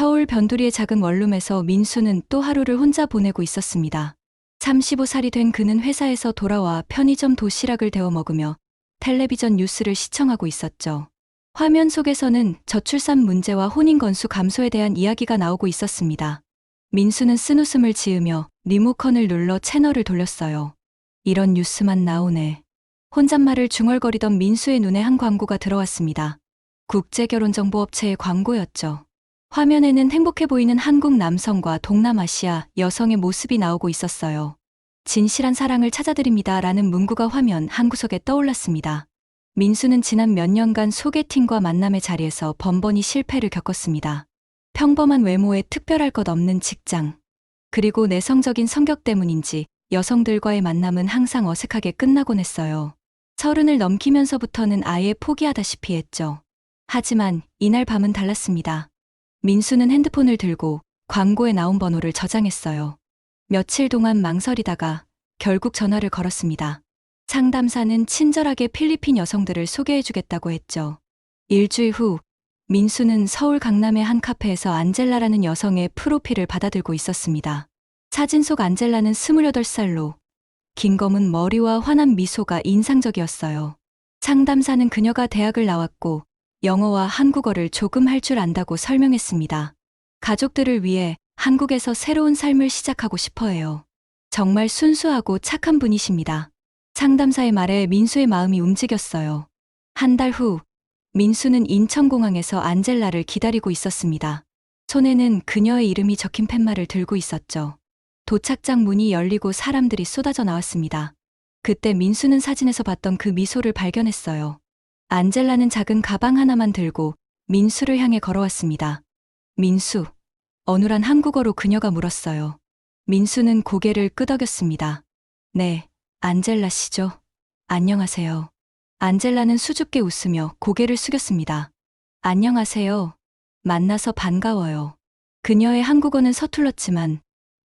서울 변두리의 작은 원룸에서 민수는 또 하루를 혼자 보내고 있었습니다. 35살이 된 그는 회사에서 돌아와 편의점 도시락을 데워 먹으며 텔레비전 뉴스를 시청하고 있었죠. 화면 속에서는 저출산 문제와 혼인 건수 감소에 대한 이야기가 나오고 있었습니다. 민수는 쓴웃음을 지으며 리모컨을 눌러 채널을 돌렸어요. 이런 뉴스만 나오네. 혼잣말을 중얼거리던 민수의 눈에 한 광고가 들어왔습니다. 국제결혼정보업체의 광고였죠. 화면에는 행복해 보이는 한국 남성과 동남아시아 여성의 모습이 나오고 있었어요. 진실한 사랑을 찾아드립니다 라는 문구가 화면 한구석에 떠올랐습니다. 민수는 지난 몇 년간 소개팅과 만남의 자리에서 번번이 실패를 겪었습니다. 평범한 외모에 특별할 것 없는 직장, 그리고 내성적인 성격 때문인지 여성들과의 만남은 항상 어색하게 끝나곤 했어요. 30을 넘기면서부터는 아예 포기하다시피 했죠. 하지만 이날 밤은 달랐습니다. 민수는 핸드폰을 들고 광고에 나온 번호를 저장했어요. 며칠 동안 망설이다가 결국 전화를 걸었습니다. 상담사는 친절하게 필리핀 여성들을 소개해주겠다고 했죠. 일주일 후 민수는 서울 강남의 한 카페에서 안젤라라는 여성의 프로필을 받아들고 있었습니다. 사진 속 안젤라는 28살로 긴 검은 머리와 환한 미소가 인상적이었어요. 상담사는 그녀가 대학을 나왔고 영어와 한국어를 조금 할 줄 안다고 설명했습니다. 가족들을 위해 한국에서 새로운 삶을 시작하고 싶어 해요. 정말 순수하고 착한 분이십니다. 상담사의 말에 민수의 마음이 움직였어요. 한 달 후, 민수는 인천공항에서 안젤라를 기다리고 있었습니다. 손에는 그녀의 이름이 적힌 팻말을 들고 있었죠. 도착장 문이 열리고 사람들이 쏟아져 나왔습니다. 그때 민수는 사진에서 봤던 그 미소를 발견했어요. 안젤라는 작은 가방 하나만 들고 민수를 향해 걸어왔습니다. 민수, 어눌한 한국어로 그녀가 물었어요. 민수는 고개를 끄덕였습니다. 네, 안젤라 씨죠? 안녕하세요. 안젤라는 수줍게 웃으며 고개를 숙였습니다. 안녕하세요. 만나서 반가워요. 그녀의 한국어는 서툴렀지만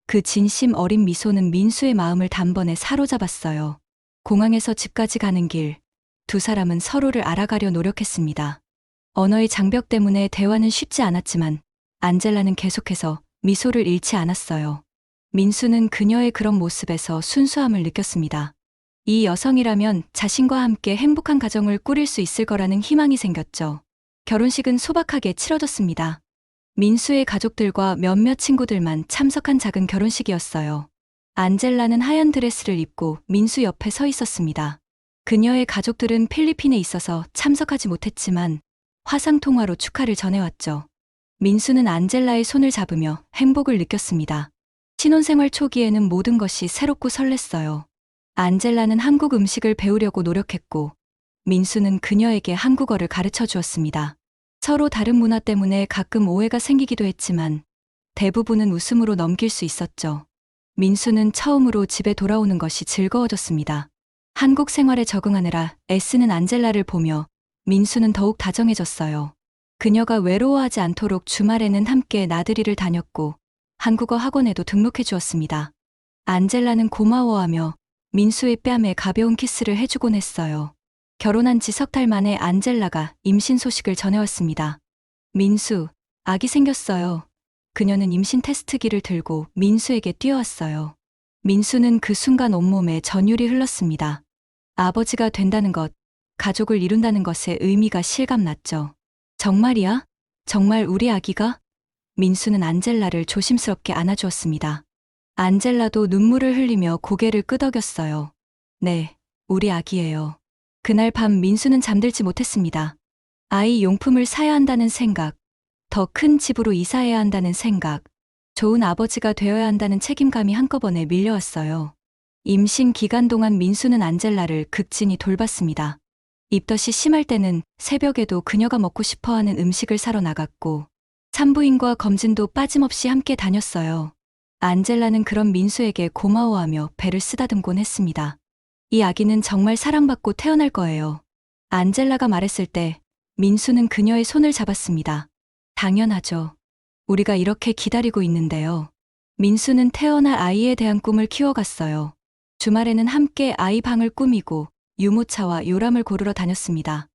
그 진심 어린 미소는 민수의 마음을 단번에 사로잡았어요. 공항에서 집까지 가는 길, 두 사람은 서로를 알아가려 노력했습니다. 언어의 장벽 때문에 대화는 쉽지 않았지만 안젤라는 계속해서 미소를 잃지 않았어요. 민수는 그녀의 그런 모습에서 순수함을 느꼈습니다. 이 여성이라면 자신과 함께 행복한 가정을 꾸릴 수 있을 거라는 희망이 생겼죠. 결혼식은 소박하게 치러졌습니다. 민수의 가족들과 몇몇 친구들만 참석한 작은 결혼식이었어요. 안젤라는 하얀 드레스를 입고 민수 옆에 서 있었습니다. 그녀의 가족들은 필리핀에 있어서 참석하지 못했지만 화상통화로 축하를 전해왔죠. 민수는 안젤라의 손을 잡으며 행복을 느꼈습니다. 신혼생활 초기에는 모든 것이 새롭고 설렜어요. 안젤라는 한국 음식을 배우려고 노력했고 민수는 그녀에게 한국어를 가르쳐 주었습니다. 서로 다른 문화 때문에 가끔 오해가 생기기도 했지만 대부분은 웃음으로 넘길 수 있었죠. 민수는 처음으로 집에 돌아오는 것이 즐거워졌습니다. 한국 생활에 적응하느라 애쓰는 안젤라를 보며 민수는 더욱 다정해졌어요. 그녀가 외로워하지 않도록 주말에는 함께 나들이를 다녔고 한국어 학원에도 등록해 주었습니다. 안젤라는 고마워하며 민수의 뺨에 가벼운 키스를 해주곤 했어요. 결혼한 지 석 달 만에 안젤라가 임신 소식을 전해왔습니다. 민수, 아기 생겼어요. 그녀는 임신 테스트기를 들고 민수에게 뛰어왔어요. 민수는 그 순간 온몸에 전율이 흘렀습니다. 아버지가 된다는 것, 가족을 이룬다는 것의 의미가 실감났죠. 정말이야? 정말 우리 아기가? 민수는 안젤라를 조심스럽게 안아주었습니다. 안젤라도 눈물을 흘리며 고개를 끄덕였어요. 네, 우리 아기예요. 그날 밤 민수는 잠들지 못했습니다. 아이 용품을 사야 한다는 생각, 더 큰 집으로 이사해야 한다는 생각, 좋은 아버지가 되어야 한다는 책임감이 한꺼번에 밀려왔어요. 임신 기간 동안 민수는 안젤라를 극진히 돌봤습니다. 입덧이 심할 때는 새벽에도 그녀가 먹고 싶어하는 음식을 사러 나갔고 산부인과 검진도 빠짐없이 함께 다녔어요. 안젤라는 그런 민수에게 고마워하며 배를 쓰다듬곤 했습니다. 이 아기는 정말 사랑받고 태어날 거예요. 안젤라가 말했을 때 민수는 그녀의 손을 잡았습니다. 당연하죠. 우리가 이렇게 기다리고 있는데요. 민수는 태어날 아이에 대한 꿈을 키워갔어요. 주말에는 함께 아이 방을 꾸미고 유모차와 요람을 고르러 다녔습니다.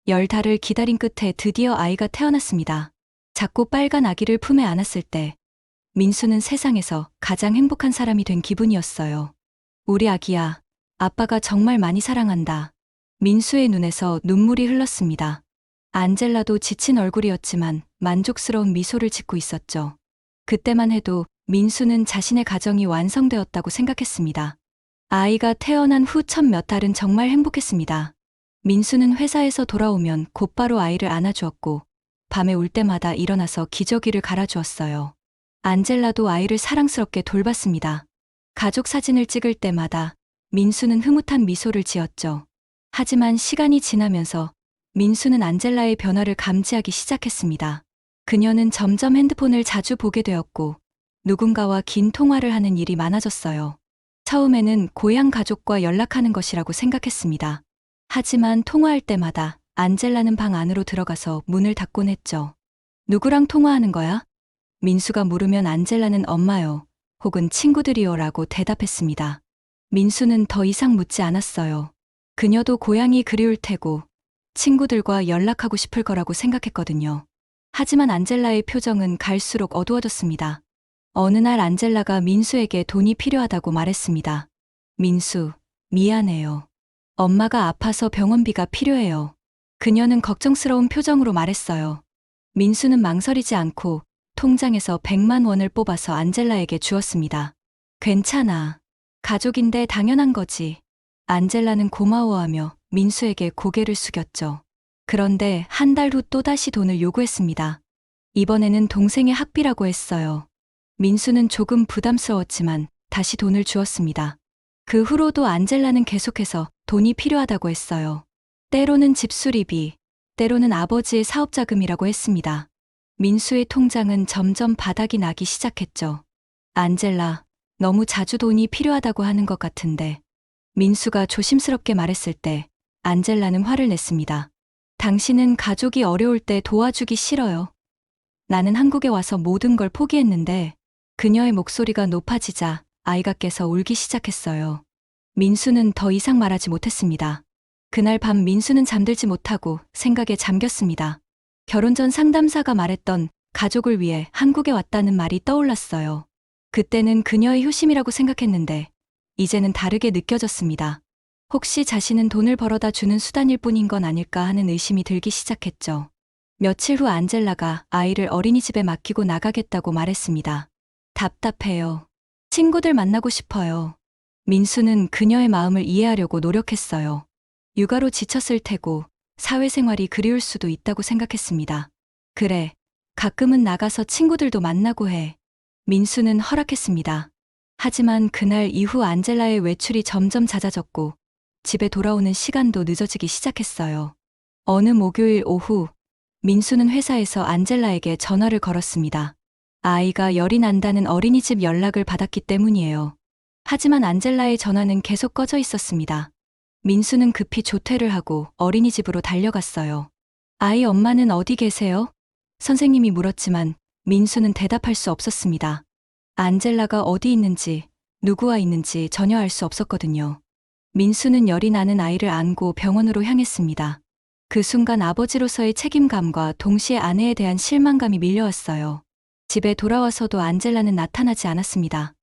10달을 기다린 끝에 드디어 아이가 태어났습니다. 작고 빨간 아기를 품에 안았을 때 민수는 세상에서 가장 행복한 사람이 된 기분이었어요. 우리 아기야, 아빠가 정말 많이 사랑한다. 민수의 눈에서 눈물이 흘렀습니다. 안젤라도 지친 얼굴이었지만 만족스러운 미소를 짓고 있었죠. 그때만 해도 민수는 자신의 가정이 완성되었다고 생각했습니다. 아이가 태어난 후 첫 몇 달은 정말 행복했습니다. 민수는 회사에서 돌아오면 곧바로 아이를 안아주었고 밤에 울 때마다 일어나서 기저귀를 갈아주었어요. 안젤라도 아이를 사랑스럽게 돌봤습니다. 가족 사진을 찍을 때마다 민수는 흐뭇한 미소를 지었죠. 하지만 시간이 지나면서 민수는 안젤라의 변화를 감지하기 시작했습니다. 그녀는 점점 핸드폰을 자주 보게 되었고 누군가와 긴 통화를 하는 일이 많아졌어요. 처음에는 고향 가족과 연락하는 것이라고 생각했습니다. 하지만 통화할 때마다 안젤라는 방 안으로 들어가서 문을 닫곤 했죠. 누구랑 통화하는 거야? 민수가 물으면 안젤라는 엄마요, 혹은 친구들이요 라고 대답했습니다. 민수는 더 이상 묻지 않았어요. 그녀도 고향이 그리울 테고 친구들과 연락하고 싶을 거라고 생각했거든요. 하지만 안젤라의 표정은 갈수록 어두워졌습니다. 어느 날 안젤라가 민수에게 돈이 필요하다고 말했습니다. 민수, 미안해요. 엄마가 아파서 병원비가 필요해요. 그녀는 걱정스러운 표정으로 말했어요. 민수는 망설이지 않고 통장에서 100만 원을 뽑아서 안젤라에게 주었습니다. 괜찮아. 가족인데 당연한 거지. 안젤라는 고마워하며 민수에게 고개를 숙였죠. 그런데 한 달 후 또다시 돈을 요구했습니다. 이번에는 동생의 학비라고 했어요. 민수는 조금 부담스러웠지만 다시 돈을 주었습니다. 그 후로도 안젤라는 계속해서 돈이 필요하다고 했어요. 때로는 집수리비, 때로는 아버지의 사업자금이라고 했습니다. 민수의 통장은 점점 바닥이 나기 시작했죠. 안젤라, 너무 자주 돈이 필요하다고 하는 것 같은데. 민수가 조심스럽게 말했을 때 안젤라는 화를 냈습니다. 당신은 가족이 어려울 때 도와주기 싫어요. 나는 한국에 와서 모든 걸 포기했는데. 그녀의 목소리가 높아지자 아이가 깨서 울기 시작했어요. 민수는 더 이상 말하지 못했습니다. 그날 밤 민수는 잠들지 못하고 생각에 잠겼습니다. 결혼 전 상담사가 말했던 가족을 위해 한국에 왔다는 말이 떠올랐어요. 그때는 그녀의 효심이라고 생각했는데 이제는 다르게 느껴졌습니다. 혹시 자신은 돈을 벌어다 주는 수단일 뿐인 건 아닐까 하는 의심이 들기 시작했죠. 며칠 후 안젤라가 아이를 어린이집에 맡기고 나가겠다고 말했습니다. 답답해요. 친구들 만나고 싶어요. 민수는 그녀의 마음을 이해하려고 노력했어요. 육아로 지쳤을 테고 사회생활이 그리울 수도 있다고 생각했습니다. 그래, 가끔은 나가서 친구들도 만나고 해. 민수는 허락했습니다. 하지만 그날 이후 안젤라의 외출이 점점 잦아졌고 집에 돌아오는 시간도 늦어지기 시작했어요. 어느 목요일 오후, 민수는 회사에서 안젤라에게 전화를 걸었습니다. 아이가 열이 난다는 어린이집 연락을 받았기 때문이에요. 하지만 안젤라의 전화는 계속 꺼져 있었습니다. 민수는 급히 조퇴를 하고 어린이집으로 달려갔어요. 아이 엄마는 어디 계세요? 선생님이 물었지만 민수는 대답할 수 없었습니다. 안젤라가 어디 있는지, 누구와 있는지 전혀 알 수 없었거든요. 민수는 열이 나는 아이를 안고 병원으로 향했습니다. 그 순간 아버지로서의 책임감과 동시에 아내에 대한 실망감이 밀려왔어요. 집에 돌아와서도 안젤라는 나타나지 않았습니다.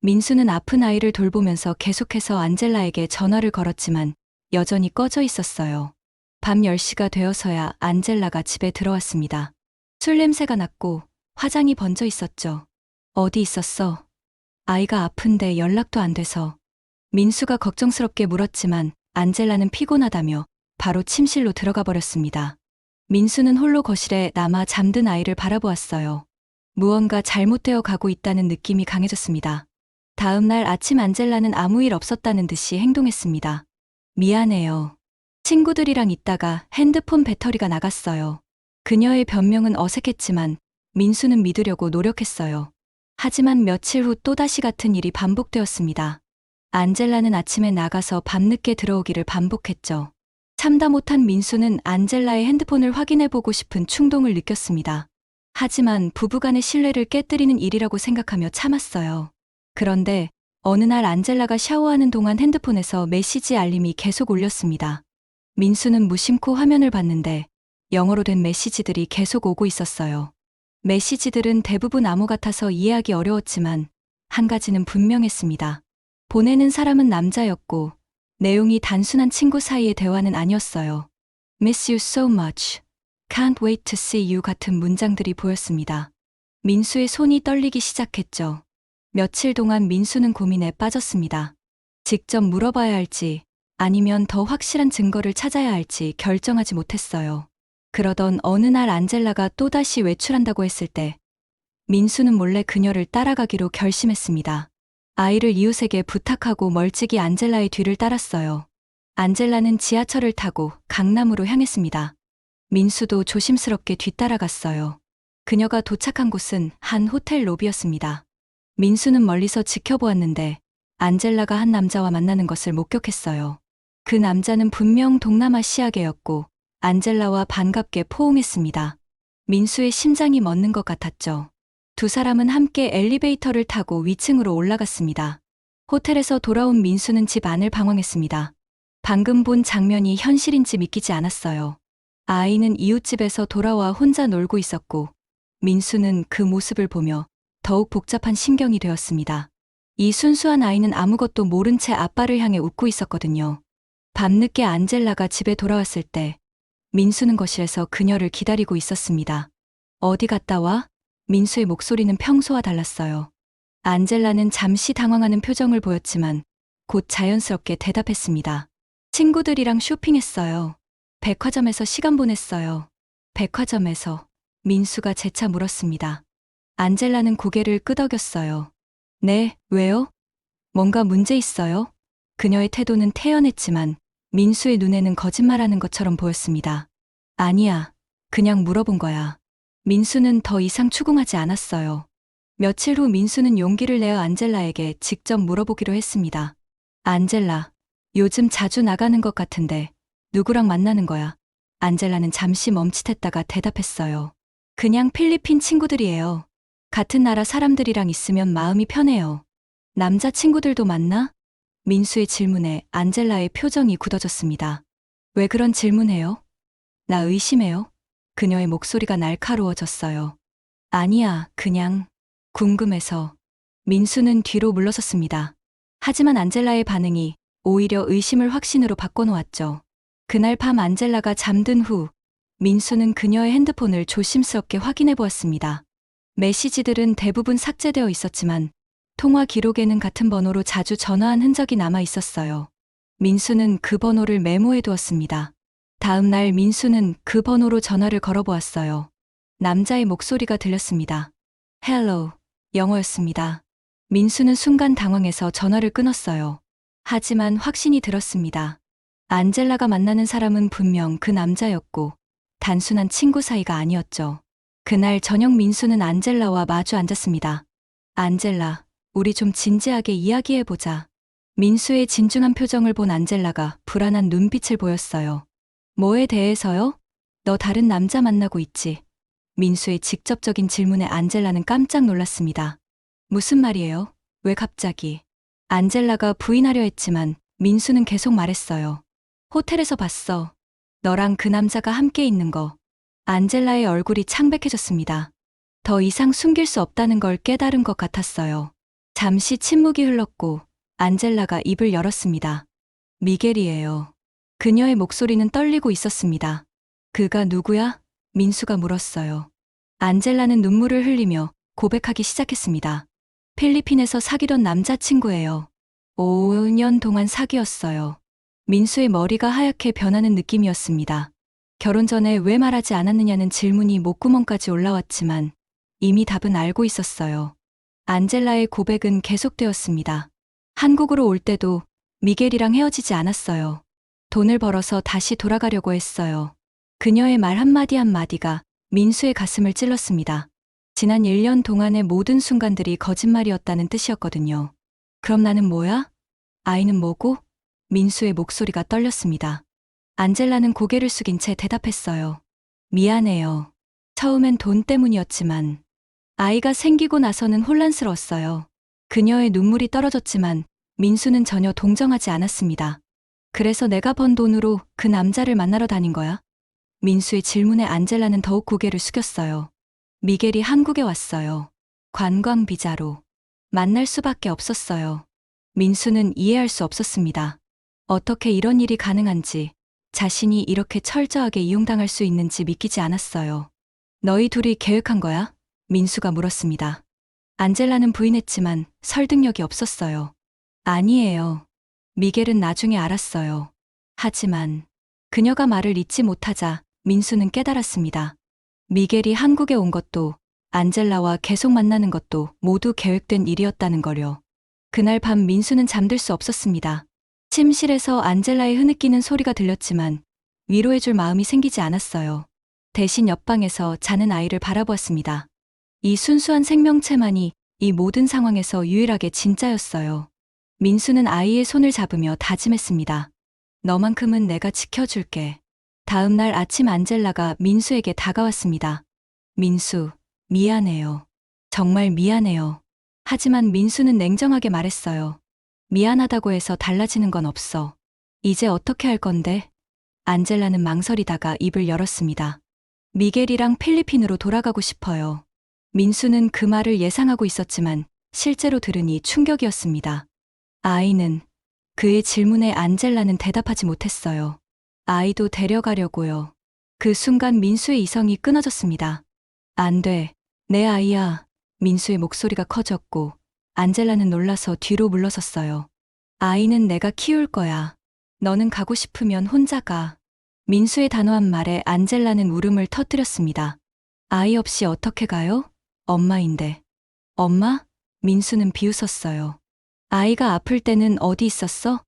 민수는 아픈 아이를 돌보면서 계속해서 안젤라에게 전화를 걸었지만 여전히 꺼져 있었어요. 밤 10시가 되어서야 안젤라가 집에 들어왔습니다. 술 냄새가 났고 화장이 번져 있었죠. 어디 있었어? 아이가 아픈데 연락도 안 돼서. 민수가 걱정스럽게 물었지만 안젤라는 피곤하다며 바로 침실로 들어가 버렸습니다. 민수는 홀로 거실에 남아 잠든 아이를 바라보았어요. 무언가 잘못되어 가고 있다는 느낌이 강해졌습니다. 다음 날 아침 안젤라는 아무 일 없었다는 듯이 행동했습니다. 미안해요. 친구들이랑 있다가 핸드폰 배터리가 나갔어요. 그녀의 변명은 어색했지만 민수는 믿으려고 노력했어요. 하지만 며칠 후 또다시 같은 일이 반복되었습니다. 안젤라는 아침에 나가서 밤늦게 들어오기를 반복했죠. 참다 못한 민수는 안젤라의 핸드폰을 확인해보고 싶은 충동을 느꼈습니다. 하지만 부부간의 신뢰를 깨뜨리는 일이라고 생각하며 참았어요. 그런데 어느 날 안젤라가 샤워하는 동안 핸드폰에서 메시지 알림이 계속 울렸습니다. 민수는 무심코 화면을 봤는데 영어로 된 메시지들이 계속 오고 있었어요. 메시지들은 대부분 암호 같아서 이해하기 어려웠지만 한 가지는 분명했습니다. 보내는 사람은 남자였고 내용이 단순한 친구 사이의 대화는 아니었어요. Miss you so much. Can't wait to see you 같은 문장들이 보였습니다. 민수의 손이 떨리기 시작했죠. 며칠 동안 민수는 고민에 빠졌습니다. 직접 물어봐야 할지 아니면 더 확실한 증거를 찾아야 할지 결정하지 못했어요. 그러던 어느 날 안젤라가 또다시 외출한다고 했을 때 민수는 몰래 그녀를 따라가기로 결심했습니다. 아이를 이웃에게 부탁하고 멀찍이 안젤라의 뒤를 따랐어요. 안젤라는 지하철을 타고 강남으로 향했습니다. 민수도 조심스럽게 뒤따라갔어요. 그녀가 도착한 곳은 한 호텔 로비였습니다. 민수는 멀리서 지켜보았는데 안젤라가 한 남자와 만나는 것을 목격했어요. 그 남자는 분명 동남아시아계였고 안젤라와 반갑게 포옹했습니다. 민수의 심장이 멎는 것 같았죠. 두 사람은 함께 엘리베이터를 타고 위층으로 올라갔습니다. 호텔에서 돌아온 민수는 집 안을 방황했습니다. 방금 본 장면이 현실인지 믿기지 않았어요. 아이는 이웃집에서 돌아와 혼자 놀고 있었고 민수는 그 모습을 보며 더욱 복잡한 심경이 되었습니다. 이 순수한 아이는 아무것도 모른 채 아빠를 향해 웃고 있었거든요. 밤늦게 안젤라가 집에 돌아왔을 때 민수는 거실에서 그녀를 기다리고 있었습니다. 어디 갔다 와? 민수의 목소리는 평소와 달랐어요. 안젤라는 잠시 당황하는 표정을 보였지만 곧 자연스럽게 대답했습니다. 친구들이랑 쇼핑했어요. 백화점에서 시간 보냈어요. 백화점에서 민수가 재차 물었습니다. 안젤라는 고개를 끄덕였어요. 네, 왜요? 뭔가 문제 있어요? 그녀의 태도는 태연했지만 민수의 눈에는 거짓말하는 것처럼 보였습니다. 아니야, 그냥 물어본 거야. 민수는 더 이상 추궁하지 않았어요. 며칠 후 민수는 용기를 내어 안젤라에게 직접 물어보기로 했습니다. 안젤라, 요즘 자주 나가는 것 같은데 누구랑 만나는 거야? 안젤라는 잠시 멈칫했다가 대답했어요. 그냥 필리핀 친구들이에요. 같은 나라 사람들이랑 있으면 마음이 편해요. 남자 친구들도 만나? 민수의 질문에 안젤라의 표정이 굳어졌습니다. 왜 그런 질문해요? 나 의심해요? 그녀의 목소리가 날카로워졌어요. 아니야, 그냥 궁금해서. 민수는 뒤로 물러섰습니다. 하지만 안젤라의 반응이 오히려 의심을 확신으로 바꿔놓았죠. 그날 밤 안젤라가 잠든 후 민수는 그녀의 핸드폰을 조심스럽게 확인해 보았습니다. 메시지들은 대부분 삭제되어 있었지만 통화 기록에는 같은 번호로 자주 전화한 흔적이 남아 있었어요. 민수는 그 번호를 메모해 두었습니다. 다음 날 민수는 그 번호로 전화를 걸어보았어요. 남자의 목소리가 들렸습니다. Hello, 영어였습니다. 민수는 순간 당황해서 전화를 끊었어요. 하지만 확신이 들었습니다. 안젤라가 만나는 사람은 분명 그 남자였고 단순한 친구 사이가 아니었죠. 그날 저녁 민수는 안젤라와 마주 앉았습니다. 안젤라, 우리 좀 진지하게 이야기해보자. 민수의 진중한 표정을 본 안젤라가 불안한 눈빛을 보였어요. 뭐에 대해서요? 너 다른 남자 만나고 있지? 민수의 직접적인 질문에 안젤라는 깜짝 놀랐습니다. 무슨 말이에요? 왜 갑자기? 안젤라가 부인하려 했지만 민수는 계속 말했어요. 호텔에서 봤어. 너랑 그 남자가 함께 있는 거. 안젤라의 얼굴이 창백해졌습니다. 더 이상 숨길 수 없다는 걸 깨달은 것 같았어요. 잠시 침묵이 흘렀고 안젤라가 입을 열었습니다. 미겔이에요. 그녀의 목소리는 떨리고 있었습니다. 그가 누구야? 민수가 물었어요. 안젤라는 눈물을 흘리며 고백하기 시작했습니다. 필리핀에서 사귀던 남자친구예요. 5년 동안 사귀었어요. 민수의 머리가 하얗게 변하는 느낌이었습니다. 결혼 전에 왜 말하지 않았느냐는 질문이 목구멍까지 올라왔지만 이미 답은 알고 있었어요. 안젤라의 고백은 계속되었습니다. 한국으로 올 때도 미겔이랑 헤어지지 않았어요. 돈을 벌어서 다시 돌아가려고 했어요. 그녀의 말 한마디 한마디가 민수의 가슴을 찔렀습니다. 지난 1년 동안의 모든 순간들이 거짓말이었다는 뜻이었거든요. 그럼 나는 뭐야? 아이는 뭐고? 민수의 목소리가 떨렸습니다. 안젤라는 고개를 숙인 채 대답했어요. 미안해요. 처음엔 돈 때문이었지만 아이가 생기고 나서는 혼란스러웠어요. 그녀의 눈물이 떨어졌지만 민수는 전혀 동정하지 않았습니다. 그래서 내가 번 돈으로 그 남자를 만나러 다닌 거야? 민수의 질문에 안젤라는 더욱 고개를 숙였어요. 미겔이 한국에 왔어요. 관광 비자로. 만날 수밖에 없었어요. 민수는 이해할 수 없었습니다. 어떻게 이런 일이 가능한지, 자신이 이렇게 철저하게 이용당할 수 있는지 믿기지 않았어요. 너희 둘이 계획한 거야? 민수가 물었습니다. 안젤라는 부인했지만 설득력이 없었어요. 아니에요. 미겔은 나중에 알았어요. 하지만 그녀가 말을 잇지 못하자 민수는 깨달았습니다. 미겔이 한국에 온 것도 안젤라와 계속 만나는 것도 모두 계획된 일이었다는 거요. 그날 밤 민수는 잠들 수 없었습니다. 침실에서 안젤라의 흐느끼는 소리가 들렸지만 위로해줄 마음이 생기지 않았어요. 대신 옆방에서 자는 아이를 바라보았습니다. 이 순수한 생명체만이 이 모든 상황에서 유일하게 진짜였어요. 민수는 아이의 손을 잡으며 다짐했습니다. 너만큼은 내가 지켜줄게. 다음 날 아침 안젤라가 민수에게 다가왔습니다. 민수, 미안해요. 정말 미안해요. 하지만 민수는 냉정하게 말했어요. 미안하다고 해서 달라지는 건 없어. 이제 어떻게 할 건데? 안젤라는 망설이다가 입을 열었습니다. 미겔이랑 필리핀으로 돌아가고 싶어요. 민수는 그 말을 예상하고 있었지만 실제로 들으니 충격이었습니다. 아이는, 그의 질문에 안젤라는 대답하지 못했어요. 아이도 데려가려고요. 그 순간 민수의 이성이 끊어졌습니다. 안 돼. 내 아이야. 민수의 목소리가 커졌고 안젤라는 놀라서 뒤로 물러섰어요. 아이는 내가 키울 거야. 너는 가고 싶으면 혼자 가. 민수의 단호한 말에 안젤라는 울음을 터뜨렸습니다. 아이 없이 어떻게 가요? 엄마인데. 엄마? 민수는 비웃었어요. 아이가 아플 때는 어디 있었어?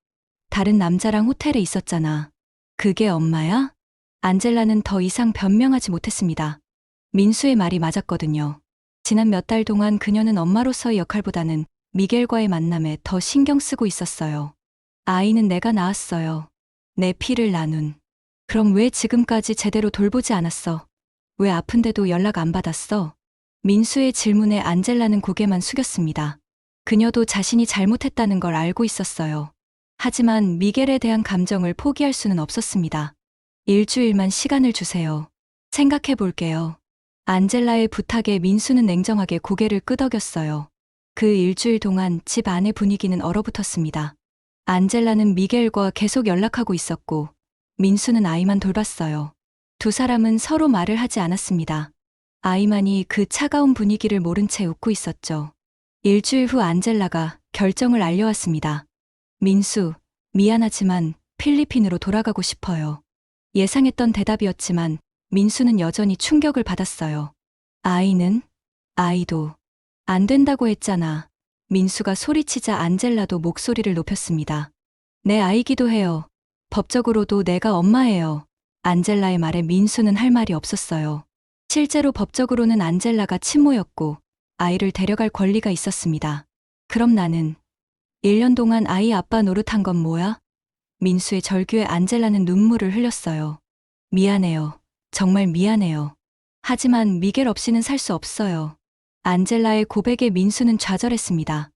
다른 남자랑 호텔에 있었잖아. 그게 엄마야? 안젤라는 더 이상 변명하지 못했습니다. 민수의 말이 맞았거든요. 지난 몇 달 동안 그녀는 엄마로서의 역할보다는 미겔과의 만남에 더 신경 쓰고 있었어요. 아이는 내가 낳았어요. 내 피를 나눈. 그럼 왜 지금까지 제대로 돌보지 않았어? 왜 아픈데도 연락 안 받았어? 민수의 질문에 안젤라는 고개만 숙였습니다. 그녀도 자신이 잘못했다는 걸 알고 있었어요. 하지만 미겔에 대한 감정을 포기할 수는 없었습니다. 일주일만 시간을 주세요. 생각해 볼게요. 안젤라의 부탁에 민수는 냉정하게 고개를 끄덕였어요. 그 일주일 동안 집 안의 분위기는 얼어붙었습니다. 안젤라는 미겔과 계속 연락하고 있었고 민수는 아이만 돌봤어요. 두 사람은 서로 말을 하지 않았습니다. 아이만이 그 차가운 분위기를 모른 채 웃고 있었죠. 일주일 후 안젤라가 결정을 알려왔습니다. 민수, 미안하지만 필리핀으로 돌아가고 싶어요. 예상했던 대답이었지만 민수는 여전히 충격을 받았어요. 아이는? 아이도. 안 된다고 했잖아. 민수가 소리치자 안젤라도 목소리를 높였습니다. 내 아이기도 해요. 법적으로도 내가 엄마예요. 안젤라의 말에 민수는 할 말이 없었어요. 실제로 법적으로는 안젤라가 친모였고 아이를 데려갈 권리가 있었습니다. 그럼 나는 1년 동안 아이 아빠 노릇한 건 뭐야? 민수의 절규에 안젤라는 눈물을 흘렸어요. 미안해요. 정말 미안해요. 하지만 미겔 없이는 살 수 없어요. 안젤라의 고백에 민수는 좌절했습니다.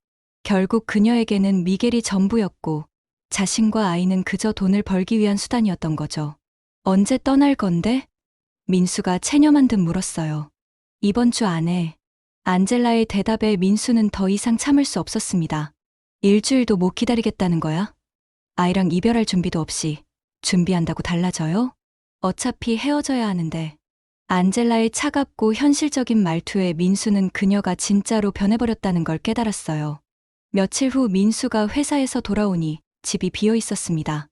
결국 그녀에게는 미겔이 전부였고 자신과 아이는 그저 돈을 벌기 위한 수단이었던 거죠. 언제 떠날 건데? 민수가 체념한 듯 물었어요. 이번 주 안에. 안젤라의 대답에 민수는 더 이상 참을 수 없었습니다. 일주일도 못 기다리겠다는 거야? 아이랑 이별할 준비도 없이 준비한다고 달라져요? 어차피 헤어져야 하는데. 안젤라의 차갑고 현실적인 말투에 민수는 그녀가 진짜로 변해버렸다는 걸 깨달았어요. 며칠 후 민수가 회사에서 돌아오니 집이 비어 있었습니다.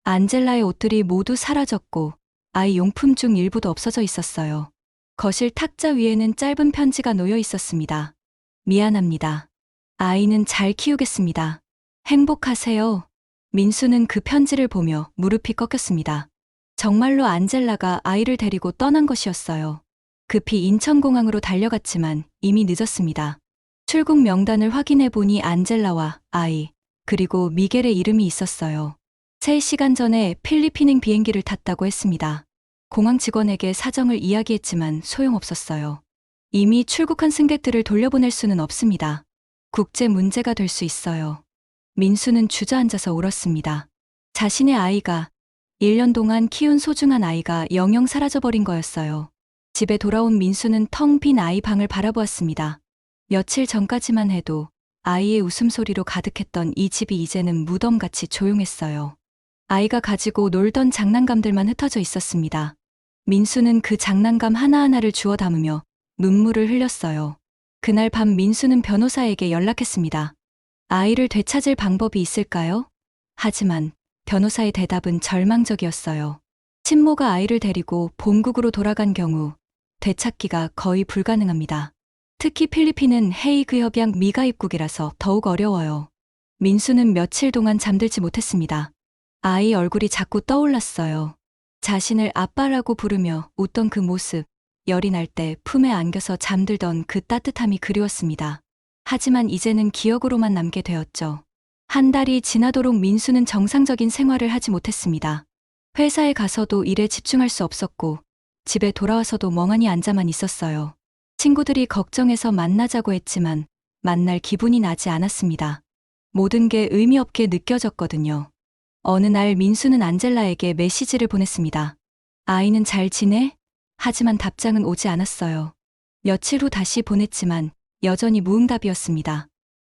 안젤라의 옷들이 모두 사라졌고 아이 용품 중 일부도 없어져 있었어요. 거실 탁자 위에는 짧은 편지가 놓여 있었습니다. 미안합니다. 아이는 잘 키우겠습니다. 행복하세요. 민수는 그 편지를 보며 무릎이 꺾였습니다. 정말로 안젤라가 아이를 데리고 떠난 것이었어요. 급히 인천공항으로 달려갔지만 이미 늦었습니다. 출국 명단을 확인해 보니 안젤라와 아이, 그리고 미겔의 이름이 있었어요. 3시간 전에 필리핀행 비행기를 탔다고 했습니다. 공항 직원에게 사정을 이야기했지만 소용없었어요. 이미 출국한 승객들을 돌려보낼 수는 없습니다. 국제 문제가 될 수 있어요. 민수는 주저앉아서 울었습니다. 자신의 아이가 1년 동안 키운 소중한 아이가 영영 사라져버린 거였어요. 집에 돌아온 민수는 텅 빈 아이 방을 바라보았습니다. 며칠 전까지만 해도 아이의 웃음소리로 가득했던 이 집이 이제는 무덤같이 조용했어요. 아이가 가지고 놀던 장난감들만 흩어져 있었습니다. 민수는 그 장난감 하나하나를 주워 담으며 눈물을 흘렸어요. 그날 밤 민수는 변호사에게 연락했습니다. 아이를 되찾을 방법이 있을까요? 하지만 변호사의 대답은 절망적이었어요. 친모가 아이를 데리고 본국으로 돌아간 경우 되찾기가 거의 불가능합니다. 특히 필리핀은 헤이그 협약 미가입국이라서 더욱 어려워요. 민수는 며칠 동안 잠들지 못했습니다. 아이 얼굴이 자꾸 떠올랐어요. 자신을 아빠라고 부르며 웃던 그 모습, 열이 날 때 품에 안겨서 잠들던 그 따뜻함이 그리웠습니다. 하지만 이제는 기억으로만 남게 되었죠. 한 달이 지나도록 민수는 정상적인 생활을 하지 못했습니다. 회사에 가서도 일에 집중할 수 없었고, 집에 돌아와서도 멍하니 앉아만 있었어요. 친구들이 걱정해서 만나자고 했지만 만날 기분이 나지 않았습니다. 모든 게 의미 없게 느껴졌거든요. 어느 날 민수는 안젤라에게 메시지를 보냈습니다. 아이는 잘 지내? 하지만 답장은 오지 않았어요. 며칠 후 다시 보냈지만 여전히 무응답이었습니다.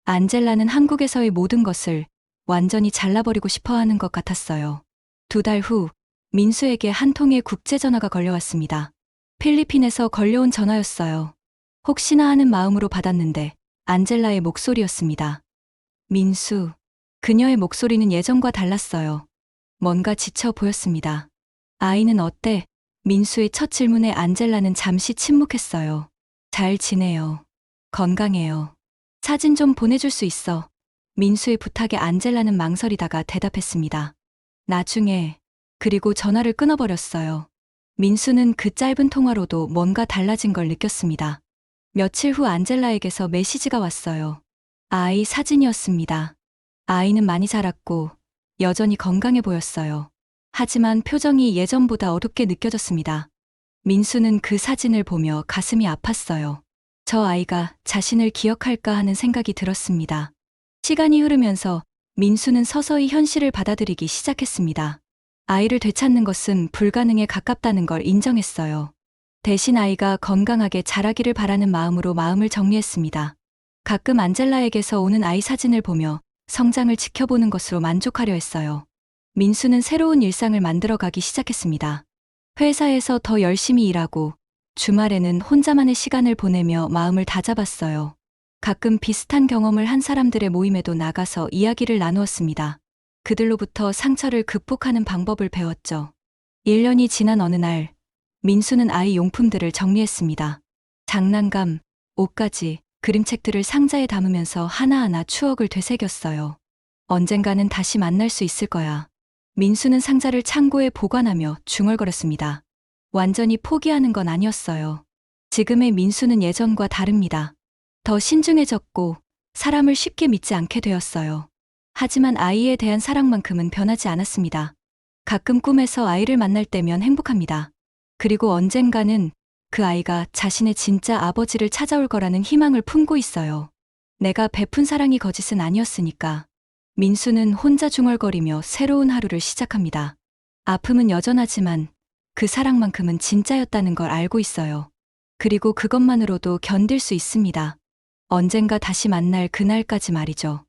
안젤라는 한국에서의 모든 것을 완전히 잘라버리고 싶어 하는 것 같았어요. 2달 후 민수에게 한 통의 국제전화가 걸려왔습니다. 필리핀에서 걸려온 전화였어요. 혹시나 하는 마음으로 받았는데 안젤라의 목소리였습니다. 민수. 그녀의 목소리는 예전과 달랐어요. 뭔가 지쳐 보였습니다. 아이는 어때? 민수의 첫 질문에 안젤라는 잠시 침묵했어요. 잘 지내요. 건강해요. 사진 좀 보내줄 수 있어. 민수의 부탁에 안젤라는 망설이다가 대답했습니다. 나중에. 그리고 전화를 끊어버렸어요. 민수는 그 짧은 통화로도 뭔가 달라진 걸 느꼈습니다. 며칠 후 안젤라에게서 메시지가 왔어요. 아이 사진이었습니다. 아이는 많이 자랐고 여전히 건강해 보였어요. 하지만 표정이 예전보다 어둡게 느껴졌습니다. 민수는 그 사진을 보며 가슴이 아팠어요. 저 아이가 자신을 기억할까 하는 생각이 들었습니다. 시간이 흐르면서 민수는 서서히 현실을 받아들이기 시작했습니다. 아이를 되찾는 것은 불가능에 가깝다는 걸 인정했어요. 대신 아이가 건강하게 자라기를 바라는 마음으로 마음을 정리했습니다. 가끔 안젤라에게서 오는 아이 사진을 보며 성장을 지켜보는 것으로 만족하려 했어요. 민수는 새로운 일상을 만들어가기 시작했습니다. 회사에서 더 열심히 일하고 주말에는 혼자만의 시간을 보내며 마음을 다잡았어요. 가끔 비슷한 경험을 한 사람들의 모임에도 나가서 이야기를 나누었습니다. 그들로부터 상처를 극복하는 방법을 배웠죠. 1년이 지난 어느 날 민수는 아이 용품들을 정리했습니다. 장난감, 옷까지, 그림책들을 상자에 담으면서 하나하나 추억을 되새겼어요. 언젠가는 다시 만날 수 있을 거야. 민수는 상자를 창고에 보관하며 중얼거렸습니다. 완전히 포기하는 건 아니었어요. 지금의 민수는 예전과 다릅니다. 더 신중해졌고 사람을 쉽게 믿지 않게 되었어요. 하지만 아이에 대한 사랑만큼은 변하지 않았습니다. 가끔 꿈에서 아이를 만날 때면 행복합니다. 그리고 언젠가는 그 아이가 자신의 진짜 아버지를 찾아올 거라는 희망을 품고 있어요. 내가 베푼 사랑이 거짓은 아니었으니까. 민수는 혼자 중얼거리며 새로운 하루를 시작합니다. 아픔은 여전하지만 그 사랑만큼은 진짜였다는 걸 알고 있어요. 그리고 그것만으로도 견딜 수 있습니다. 언젠가 다시 만날 그날까지 말이죠.